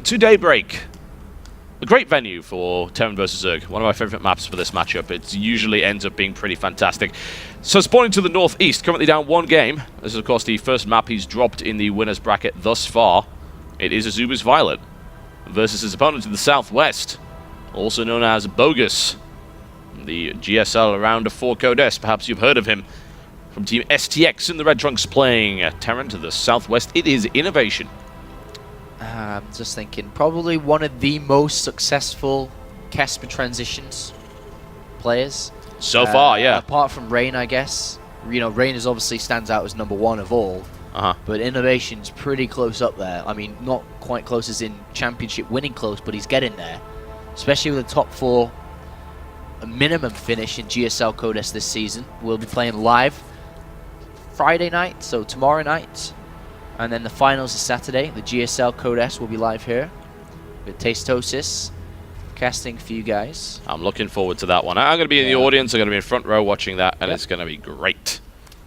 to Daybreak. A great venue for Terran vs Zerg. One of my favorite maps for this matchup. It usually ends up being pretty fantastic. So spawning to the northeast, currently down one game. This is of course the first map he's dropped in the winners bracket thus far. It is Azuba's viOLet versus his opponent in the southwest, also known as Bogus. The GSL around a 4 code S. Perhaps you've heard of him. From Team STX in the Red Trunks playing Terran to the southwest. It is INnoVation. I'm just thinking, probably one of the most successful Casper transitions players. So far, yeah. Apart from Rain, I guess. You know, Rain is obviously stands out as #1 of all. But INnoVation's pretty close up there. I mean, not quite close as in championship winning close, but he's getting there. Especially with the top 4 minimum finish in GSL Code S this season. We'll be playing live Friday night, so tomorrow night. And then the finals is Saturday. The GSL Code S will be live here with Tastosis casting for you guys. I'm looking forward to that one. I'm going to be in the audience. I'm going to be in front row watching that, and it's going to be great.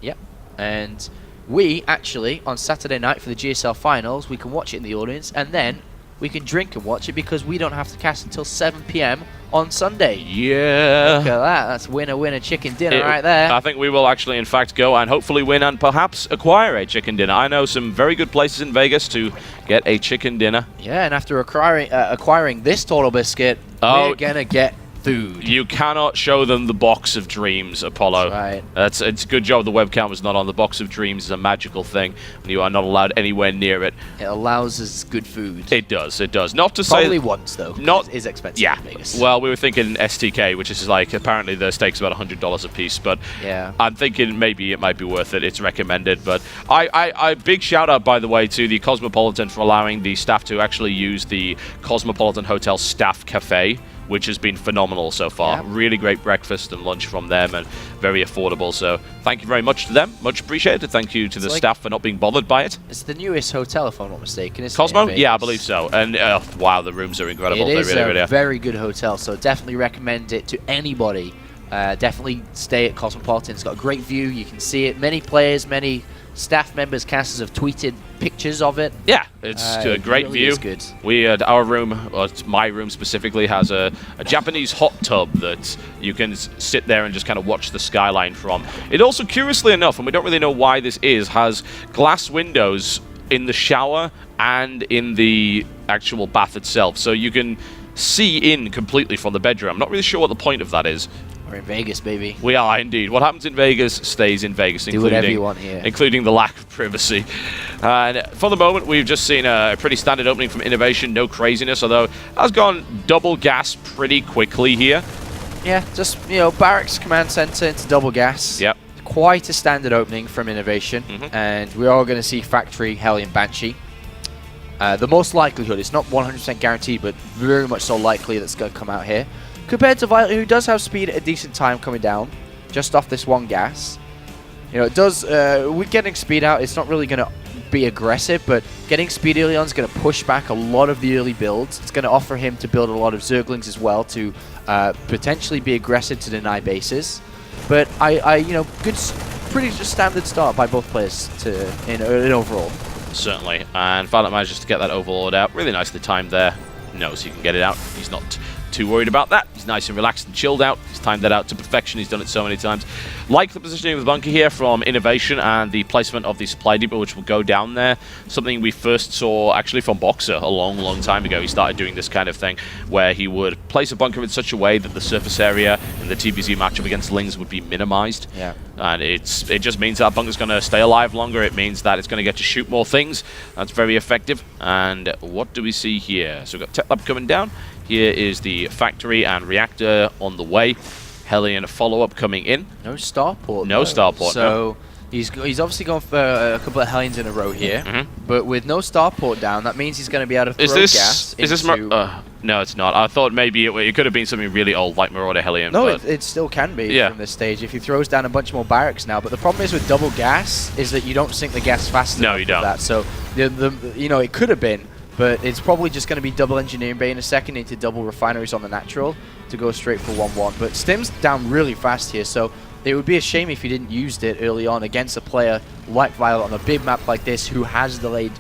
Yep. And we actually, on Saturday night for the GSL finals, we can watch it in the audience, and then we can drink and watch it because we don't have to cast until 7 PM on Sunday. Yeah. Look at that. That's winner chicken dinner right there. I think we will actually, in fact, go and hopefully win and perhaps acquire a chicken dinner. I know some very good places in Vegas to get a chicken dinner. Yeah, and after acquiring this Total Biscuit, we're going to get food. You cannot show them the box of dreams, Apollo. That's right. It's a good job the webcam was not on. The box of dreams is a magical thing, and you are not allowed anywhere near it. It allows us good food. It does. It does. Not to probably say once though. Not it is expensive. Yeah. In Vegas. Well, we were thinking STK, which is like apparently the steak's about $100 a piece, but yeah, I'm thinking maybe it might be worth it. It's recommended, but I big shout out by the way to the Cosmopolitan for allowing the staff to actually use the Cosmopolitan Hotel staff cafe, which has been phenomenal so far. Yeah. Really great breakfast and lunch from them, and very affordable. So thank you very much to them. Much appreciated. Thank you to the staff for not being bothered by it. It's the newest hotel, if I'm not mistaken. Isn't Cosmo? it, Yeah, I believe so. And wow, the rooms are incredible. It is they really a are. very good hotel, so definitely recommend it to anybody. Definitely stay at Cosmopolitan. It's got a great view. You can see it. Many players, many staff members, casters have tweeted pictures of it. Yeah, it's a great really view. Is good. We our room, or my room specifically, has a Japanese hot tub that you can sit there and just kind of watch the skyline from. It also, curiously enough, and we don't really know why this is, has glass windows in the shower and in the actual bath itself, so you can see in completely from the bedroom. I'm not really sure what the point of that is. We're in Vegas, baby. We are indeed. What happens in Vegas stays in Vegas, Do whatever you want here. Including the lack of privacy. And for the moment, we've just seen a pretty standard opening from INnoVation. No craziness, although it has gone double gas pretty quickly here. Yeah, just, you know, barracks, command center into double gas. Yep. Quite a standard opening from INnoVation. And we are going to see factory Hellion Banshee. The most likelihood, it's not 100% guaranteed, but very much so likely that's going to come out here. Compared to viOLet, who does have speed at a decent time coming down, just off this one gas. You know, it does, with getting speed out, it's not really going to be aggressive, but getting speed early on is going to push back a lot of the early builds. It's going to offer him to build a lot of Zerglings as well to potentially be aggressive to deny bases. But you know, good, pretty just standard start by both players in overall. Certainly, and viOLet manages to get that Overlord out. Really nicely timed there. Knows he can get it out. He's not too worried about that. He's nice and relaxed and chilled out. He's timed that out to perfection. He's done it so many times. Like the positioning of the bunker here from INnoVation and the placement of the supply depot, which will go down there. Something we first saw actually from Boxer a long time ago. He started doing this kind of thing where he would place a bunker in such a way that the surface area in the TvZ matchup against Lings would be minimized. Yeah. And it just means that bunker's going to stay alive longer. It means that it's going to get to shoot more things. That's very effective. And what do we see here? So we've got Tech Lab coming down. Here is the factory and reactor on the way. Hellion follow-up coming in. No starport. No starport. So no. He's obviously gone for a couple of Hellions in a row here. But with no starport down, that means he's going to be able to throw gas into... Is this... no, it's not. I thought maybe it could have been something really old, like Marauder Hellion. No, it still can be from this stage if he throws down a bunch more barracks now. But the problem is with double gas is that you don't sink the gas fast enough. No, you don't. That. So, you know, it could have been, but it's probably just going to be double engineering bay in a second into double refineries on the natural to go straight for 1-1. But Stim's down really fast here, so it would be a shame if he didn't use it early on against a player like viOLet on a big map like this who has delayed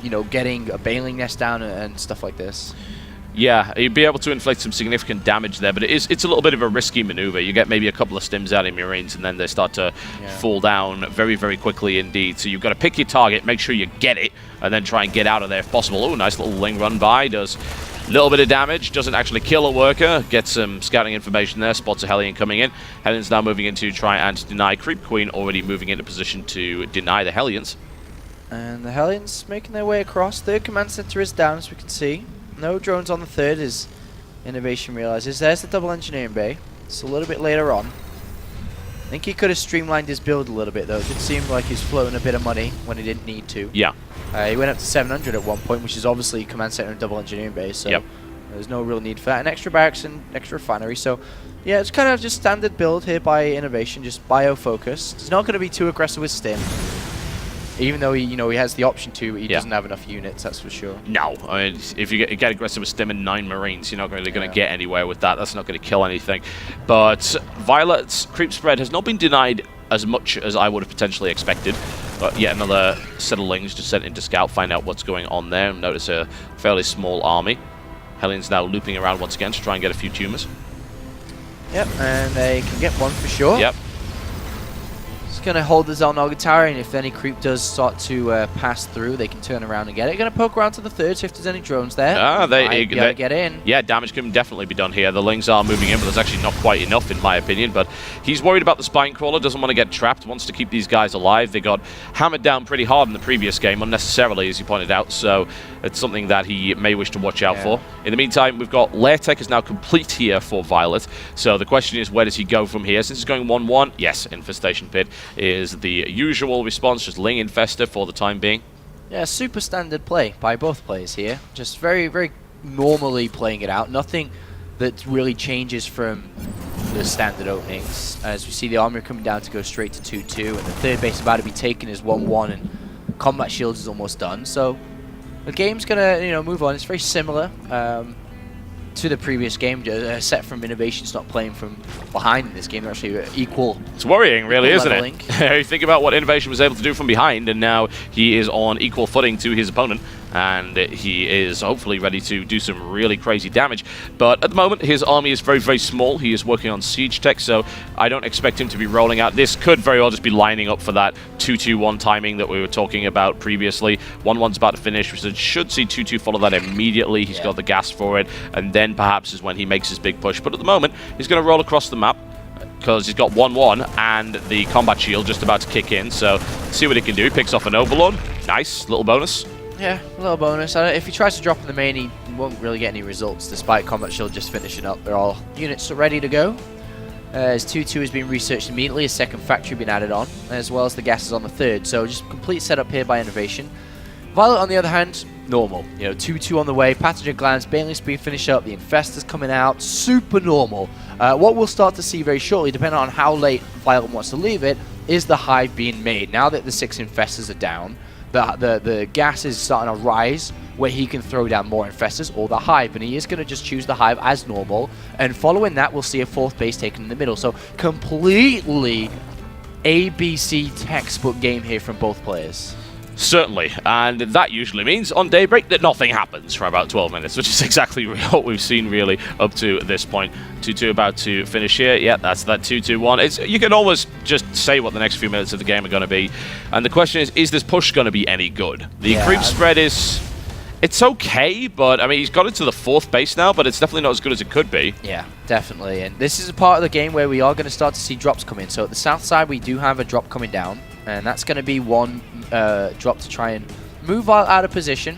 you know, getting a bailing nest down and stuff like this. Yeah, you'd be able to inflict some significant damage there, but it's a little bit of a risky maneuver. You get maybe a couple of stims out of Marines, and then they start to fall down very, very quickly indeed. So you've got to pick your target, make sure you get it, and then try and get out of there if possible. Oh, nice little Ling run by. Does a little bit of damage. Doesn't actually kill a worker. Gets some scouting information there. Spots a Hellion coming in. Hellion's now moving in to try and deny. Creep Queen already moving into position to deny the Hellions. And the Hellions making their way across. Third command center is down, as we can see. No drones on the third, as INnoVation realizes. There's the double engineering bay. It's a little bit later on. I think he could have streamlined his build a little bit, though. It did seem like he's floating a bit of money when he didn't need to. Yeah. He went up to 700 at one point, which is obviously command center and double engineering bay, so there's no real need for that. And extra barracks and extra refinery, so yeah, it's kind of just standard build here by INnoVation, just bio-focused. He's not going to be too aggressive with stim. Even though he has the option to, he doesn't have enough units, that's for sure. No, I mean, if you get aggressive with stim and 9 Marines, you're not really going to get anywhere with that. That's not going to kill anything. But viOLet's creep spread has not been denied as much as I would have potentially expected. But yet another set of Lings just sent in to scout, find out what's going on there. Notice a fairly small army. Hellion's now looping around once again to try and get a few tumors. Yep, and they can get one for sure. Yep. Going to hold the Zelnoga tower, and if any creep does start to pass through, they can turn around and get it. Going to poke around to the third, so if there's any drones there, they get in. Yeah, damage can definitely be done here. The Lings are moving in, but there's actually not quite enough, in my opinion. But he's worried about the Spine Crawler, doesn't want to get trapped, wants to keep these guys alive. They got hammered down pretty hard in the previous game, unnecessarily, as you pointed out, so it's something that he may wish to watch out for. In the meantime, we've got Lair Tech is now complete here for viOLet, so the question is, where does he go from here? Since he's going 1-1, yes, Infestation Pit is the usual response, just Ling Infester for the time being. Yeah, super standard play by both players here. Just very, very normally playing it out. Nothing that really changes from the standard openings. As we see the army coming down to go straight to 2-2, and the third base about to be taken is 1-1, and combat shields is almost done. So the game's gonna move on. It's very similar to the previous game, set from INnoVation's not playing from behind in this game. They're actually equal. It's worrying, really, isn't leveling. it? You think about what INnoVation was able to do from behind, and now he is on equal footing to his opponent, and he is hopefully ready to do some really crazy damage. But at the moment, his army is very, very small. He is working on siege tech, so I don't expect him to be rolling out. This could very well just be lining up for that 2-2-1 timing that we were talking about previously. 1-1's about to finish, so should see 2-2 follow that immediately. He's got the gas for it, and then perhaps is when he makes his big push. But at the moment, he's going to roll across the map, because he's got 1-1 and the combat shield just about to kick in. So see what he can do. He picks off an Overlord. Nice little bonus. Yeah, a little bonus. If he tries to drop in the main, he won't really get any results, despite combat shield just finishing up. They're all units are ready to go. As 2-2 has been researched immediately, a second factory been added on, as well as the gases on the third. So just complete setup here by INnoVation. viOLet, on the other hand, normal. 2-2 on the way, pathogen glands, bailing speed finish up, the infestors coming out, super normal. What we'll start to see very shortly, depending on how late viOLet wants to leave it, is the hive being made. Now that the 6 infestors are down, the gas is starting to rise, where he can throw down more infestors or the hive, and he is going to just choose the hive as normal, and following that we'll see a 4th base taken in the middle. So completely ABC textbook game here from both players. Certainly, and that usually means on daybreak that nothing happens for about 12 minutes, which is exactly what we've seen really up to this point. 2-2 about to finish here. Yeah, that's that 2-2-1. You can almost just say what the next few minutes of the game are going to be, and the question is this push going to be any good? The creep spread it's okay, but I mean, he's got it to the 4th base now, but it's definitely not as good as it could be. Yeah, definitely, and this is a part of the game where we are going to start to see drops come in. So at the south side, we do have a drop coming down, and that's going to be one drop to try and move out of position.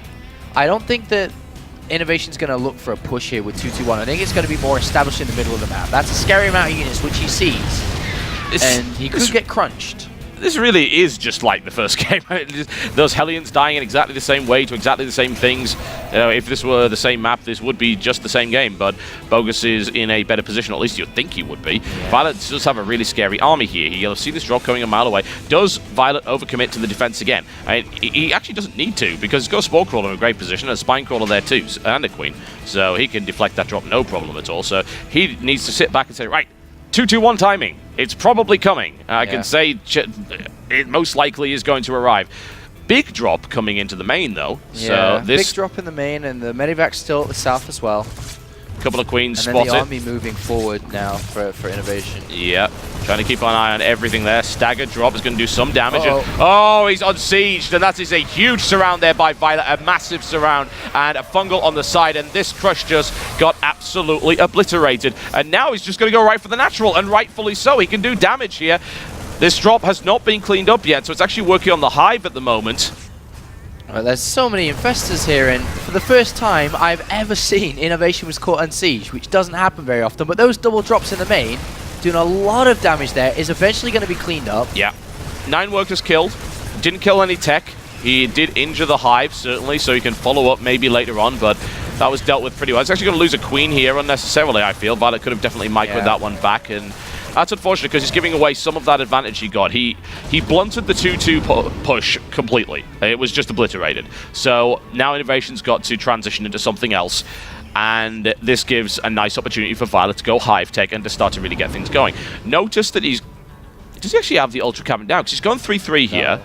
I don't think that INnoVation's going to look for a push here with 2-2-1. I think it's going to be more established in the middle of the map. That's a scary amount of units, which he sees, and he could get crunched. This really is just like the first game. Those Hellions dying in exactly the same way to exactly the same things. If this were the same map, this would be just the same game, but Bogus is in a better position, or at least you'd think he would be. Yeah. viOLet does have a really scary army here. You'll see this drop coming a mile away. Does viOLet overcommit to the defense again? He actually doesn't need to, because he's got a Spore Crawler in a great position, and a Spine Crawler there too, and a Queen. So he can deflect that drop no problem at all. So he needs to sit back and say, right, 2-2-1 timing. It's probably coming. I can say it most likely is going to arrive. big drop coming into the main, though. Yeah, so this big drop in the main, and the medevac's still at the south as well. couple of queens and then spotted. the army moving forward now for INnoVation. Yep. Trying to keep an eye on everything there. Stagger drop is going to do some damage. Uh-oh. Oh, he's unsieged, and that is a huge surround there by viOLet, a massive surround, and a fungal on the side, and this crush just got absolutely obliterated. And now he's just going to go right for the natural, and rightfully so. He can do damage here. This drop has not been cleaned up yet, so it's actually working on the hive at the moment. Well, there's so many infestors here, and for the first time I've ever seen INnoVation was caught unsieged, which doesn't happen very often, but those double drops in the main, doing a lot of damage there, is eventually going to be cleaned up. Yeah. 9 workers killed. Didn't kill any tech. He did injure the hive, certainly, so he can follow up maybe later on, but that was dealt with pretty well. It's actually going to lose a queen here unnecessarily, I feel. viOLet could have definitely microed that one back, and that's unfortunate because he's giving away some of that advantage he got. He blunted the 2-2 push completely. It was just obliterated. So now INnoVation's got to transition into something else, and this gives a nice opportunity for viOLet to go hive tech and to start to really get things going. Notice that does he actually have the ultra cabin down? Because he's gone 3-3 here.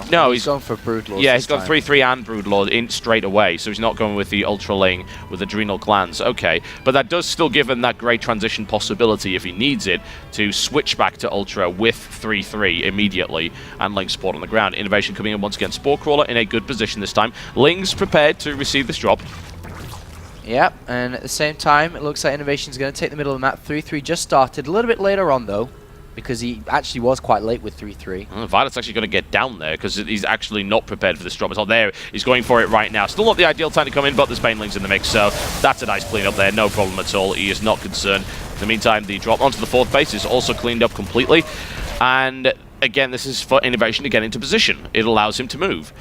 No, he's going for Broodlord. Yeah, he's gone 3-3 and Broodlord in straight away, so he's not going with the Ultraling with Adrenal Glands. Okay, but that does still give him that great transition possibility if he needs it to switch back to Ultra with 3-3 immediately and Ling support on the ground. INnoVation coming in once again. Spore Crawler in a good position this time. Ling's prepared to receive this drop. Yep, and at the same time, it looks like INnoVation's going to take the middle of the map. 3-3 just started a little bit later on, though, because he actually was quite late with 3-3. viOLet's actually going to get down there because he's actually not prepared for this drop. It's not there. He's going for it right now. Still not the ideal time to come in, but there's Banelings in the mix, so that's a nice clean up there. No problem at all. He is not concerned. In the meantime, the drop onto the 4th base is also cleaned up completely. And again, this is for INnoVation to get into position. It allows him to move.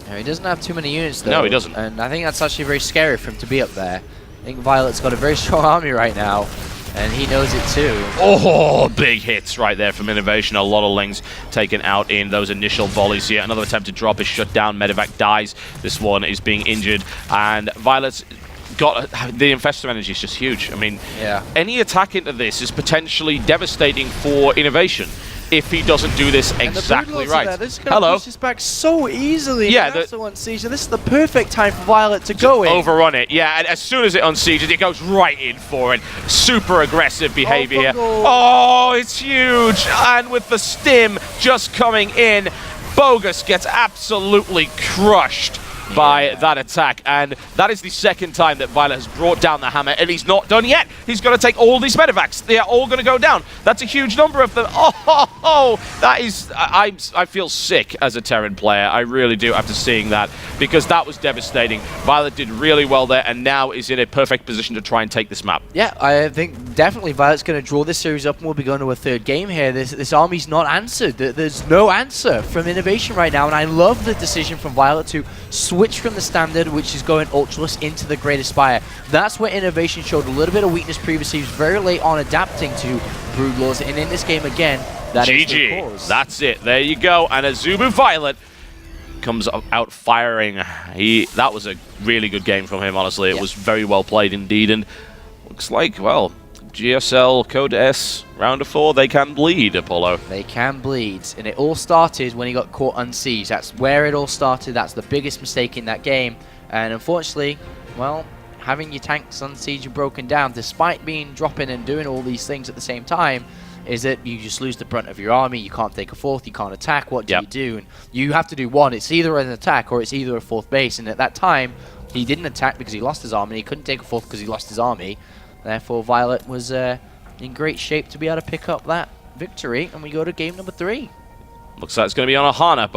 No, he doesn't have too many units, though. No, he doesn't. And I think that's actually very scary for him to be up there. I think viOLet's got a very strong army right now, and he knows it too. Oh, big hits right there from INnoVation. A lot of Lings taken out in those initial volleys here. Another attempted drop is shut down. Medevac dies. This one is being injured. And viOLet's got the infestor energy is just huge. I mean, any attack into this is potentially devastating for INnoVation if he doesn't do this exactly right. This guy pushes back so easily. Yeah, that's the one siege. And this is the perfect time for viOLet to go in. Overrun it, yeah. And as soon as it unsieges, it goes right in for it. Super aggressive behavior here. Oh, it's huge. And with the stim just coming in, Bogus gets absolutely crushed by that attack, and that is the second time that viOLet has brought down the hammer, and he's not done yet. He's going to take all these medevacs. They are all going to go down. That's a huge number of them. That is... I feel sick as a Terran player. I really do after seeing that, because that was devastating. viOLet did really well there, and now is in a perfect position to try and take this map. Yeah, I think definitely viOLet's going to draw this series up, and we'll be going to a 3rd game here. This army's not answered. There's no answer from INnoVation right now, and I love the decision from viOLet to switch from the standard, which is going Ultraless, into the Great Aspire. That's where INnoVation showed a little bit of weakness previously. He was very late on adapting to Broodlords, and in this game again, that is the cause. That's it. There you go. And Azubu viOLet comes out firing. That was a really good game from him, honestly. It was very well played indeed, and looks like, well, GSL Code S round of 4, they can bleed, Apollo. They can bleed, and it all started when he got caught unsieged. That's where it all started. That's the biggest mistake in that game, and unfortunately, well, having your tanks unsieged and broken down, despite being dropping and doing all these things at the same time, is that you just lose the brunt of your army. You can't take a 4th, you can't attack. What do you do? And you have to do one. It's either an attack or it's either a 4th base, and at that time, he didn't attack because he lost his army. He couldn't take a 4th because he lost his army. Therefore, viOLet was in great shape to be able to pick up that victory, and we go to game number 3. Looks like it's going to be on a Hana.